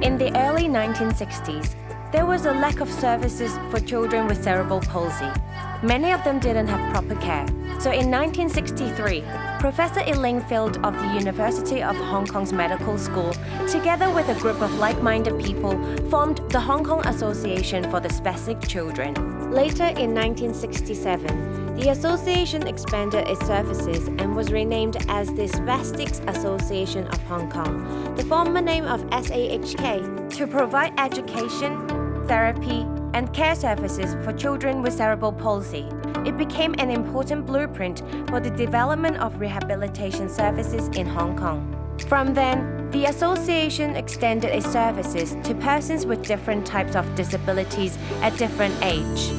In the early 1960s, there was a lack of services for children with cerebral palsy. Many of them didn't have proper care. So in 1963, Professor Elaine Field of the University of Hong Kong's Medical School, together with a group of like-minded people, formed the Hong Kong Association for the Spastic Children. Later in 1967, the association expanded its services and was renamed as the Spastics Association of Hong Kong, the former name of SAHK, to provide education, therapy, and care services for children with cerebral palsy. It became an important blueprint for the development of rehabilitation services in Hong Kong. From then, the association extended its services to persons with different types of disabilities at different age.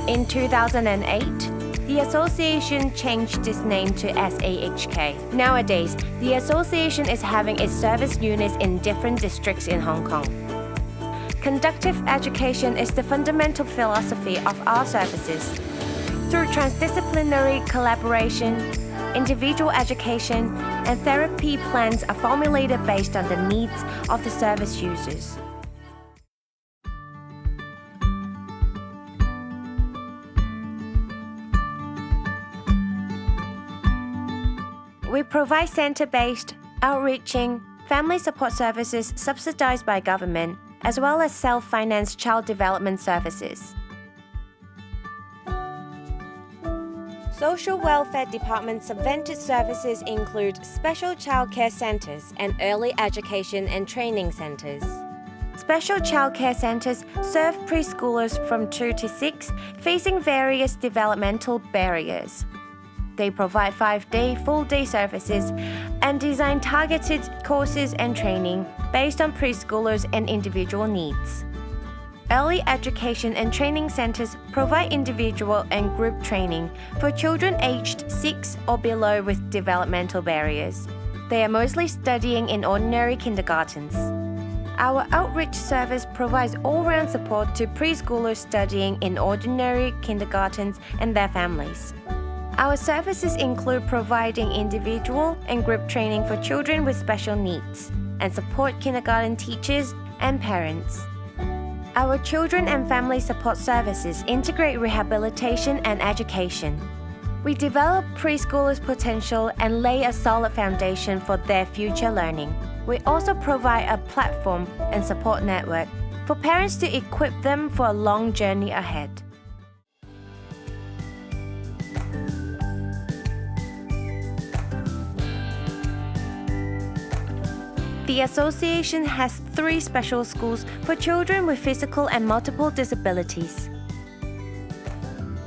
In 2008, the association changed its name to SAHK. Nowadays, the association is having its service units in different districts in Hong Kong. Conductive education is the fundamental philosophy of our services. Through transdisciplinary collaboration, individual education, and therapy plans are formulated based on the needs of the service users. We provide center-based, outreaching, family support services subsidized by government, as well as self-financed child development services. Social Welfare Department subvented services include special childcare centers and early education and training centers. Special childcare centers serve preschoolers from 2 to 6 facing various developmental barriers. They provide 5-day, full-day services and design targeted courses and training based on preschoolers and individual needs. Early education and training centers provide individual and group training for children aged 6 or below with developmental barriers. They are mostly studying in ordinary kindergartens. Our outreach service provides all-round support to preschoolers studying in ordinary kindergartens and their families. Our services include providing individual and group training for children with special needs and support kindergarten teachers and parents. Our children and family support services integrate rehabilitation and education. We develop preschoolers' potential and lay a solid foundation for their future learning. We also provide a platform and support network for parents to equip them for a long journey ahead. The association has 3 special schools for children with physical and multiple disabilities.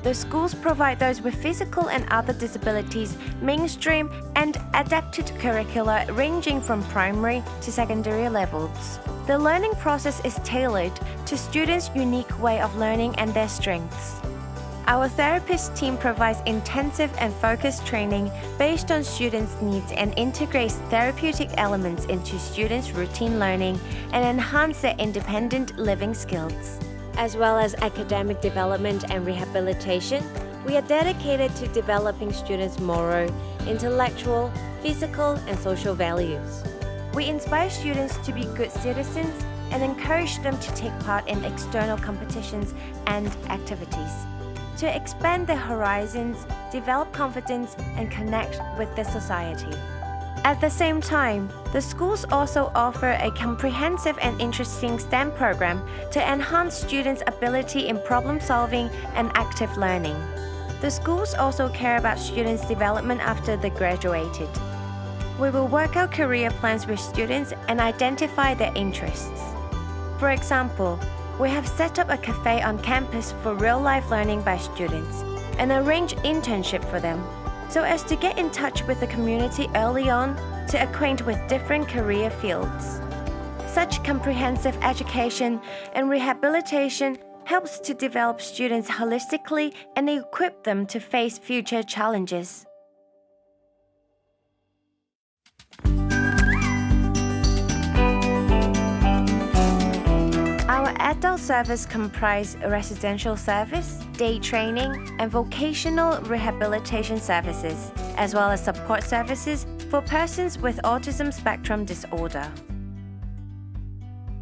The schools provide those with physical and other disabilities mainstream and adapted curricula ranging from primary to secondary levels. The learning process is tailored to students' unique way of learning and their strengths. Our therapist team provides intensive and focused training based on students' needs and integrates therapeutic elements into students' routine learning and enhance their independent living skills. As well as academic development and rehabilitation, we are dedicated to developing students' moral, intellectual, physical, and social values. We inspire students to be good citizens and encourage them to take part in external competitions and activities, to expand their horizons, develop confidence, and connect with the society. At the same time, the schools also offer a comprehensive and interesting STEM program to enhance students' ability in problem-solving and active learning. The schools also care about students' development after they graduated. We will work out career plans with students and identify their interests. For example, we have set up a cafe on campus for real-life learning by students and arrange internship for them, so as to get in touch with the community early on to acquaint with different career fields. Such comprehensive education and rehabilitation helps to develop students holistically and equip them to face future challenges. service comprise residential service, day training, and vocational rehabilitation services, as well as support services for persons with autism spectrum disorder.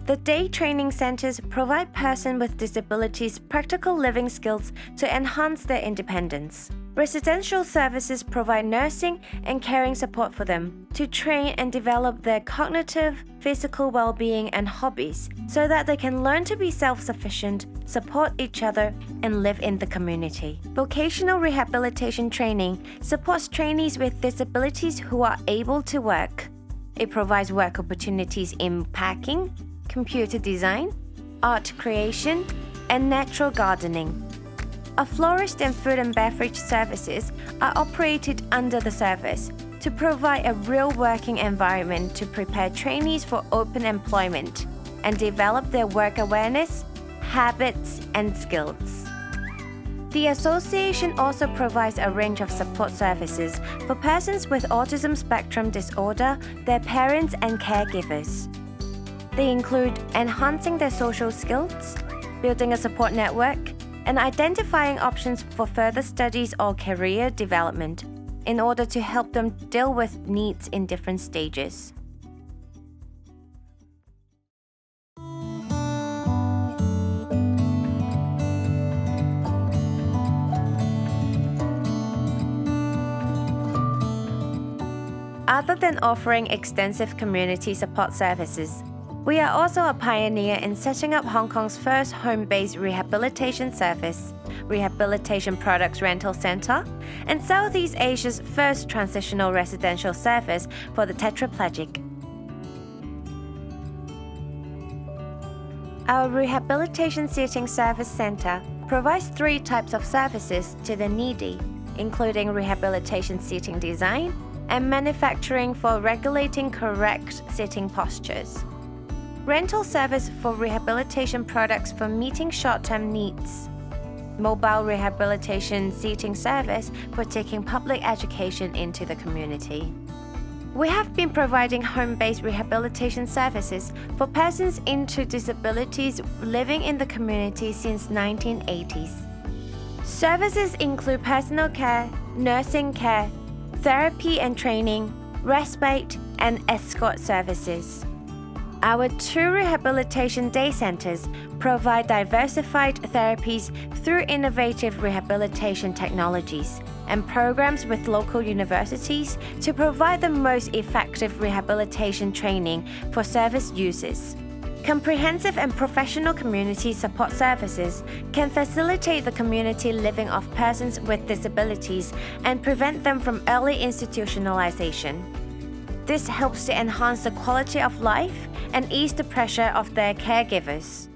The day training centers provide persons with disabilities practical living skills to enhance their independence. Residential services provide nursing and caring support for them to train and develop their cognitive, physical well-being and hobbies so that they can learn to be self-sufficient, support each other, and live in the community. Vocational rehabilitation training supports trainees with disabilities who are able to work. It provides work opportunities in packing, computer design, art creation, and natural gardening. A florist and food and beverage services are operated under the service to provide a real working environment to prepare trainees for open employment and develop their work awareness, habits, and skills. The association also provides a range of support services for persons with autism spectrum disorder, their parents, and caregivers. They include enhancing their social skills, building a support network, and identifying options for further studies or career development in order to help them deal with needs in different stages. Other than offering extensive community support services, we are also a pioneer in setting up Hong Kong's first home-based rehabilitation service, Rehabilitation Products Rental Centre, and Southeast Asia's first transitional residential service for the tetraplegic. Our Rehabilitation Seating Service Centre provides 3 types of services to the needy, including rehabilitation seating design and manufacturing for regulating correct sitting postures. Rental service for rehabilitation products for meeting short-term needs. Mobile rehabilitation seating service for taking public education into the community. We have been providing home-based rehabilitation services for persons into disabilities living in the community since 1980s. Services include personal care, nursing care, therapy and training, respite, and escort services. Our 2 rehabilitation day centers provide diversified therapies through innovative rehabilitation technologies and programs with local universities to provide the most effective rehabilitation training for service users. Comprehensive and professional community support services can facilitate the community living of persons with disabilities and prevent them from early institutionalization. This helps to enhance the quality of life and ease the pressure of their caregivers.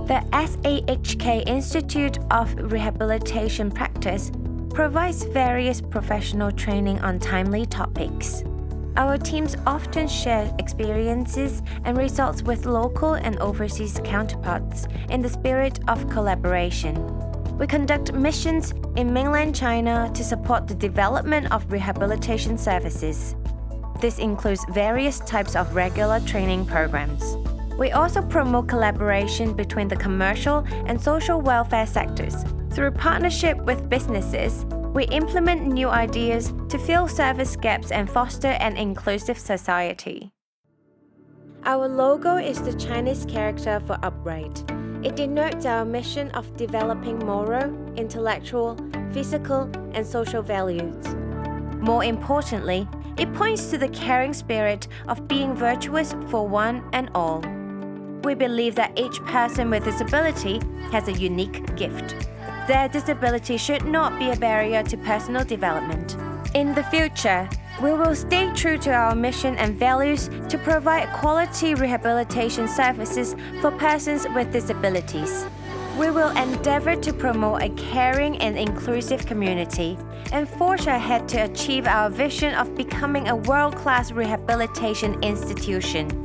The SAHK Institute of Rehabilitation Practice provides various professional training on timely topics. Our teams often share experiences and results with local and overseas counterparts in the spirit of collaboration. We conduct missions in mainland China to support the development of rehabilitation services. This includes various types of regular training programs. We also promote collaboration between the commercial and social welfare sectors. Through partnership with businesses, we implement new ideas to fill service gaps and foster an inclusive society. Our logo is the Chinese character for upright. It denotes our mission of developing moral, intellectual, physical, and social values. More importantly, it points to the caring spirit of being virtuous for one and all. We believe that each person with disability has a unique gift. Their disability should not be a barrier to personal development. In the future, we will stay true to our mission and values to provide quality rehabilitation services for persons with disabilities. We will endeavor to promote a caring and inclusive community and forge ahead to achieve our vision of becoming a world-class rehabilitation institution.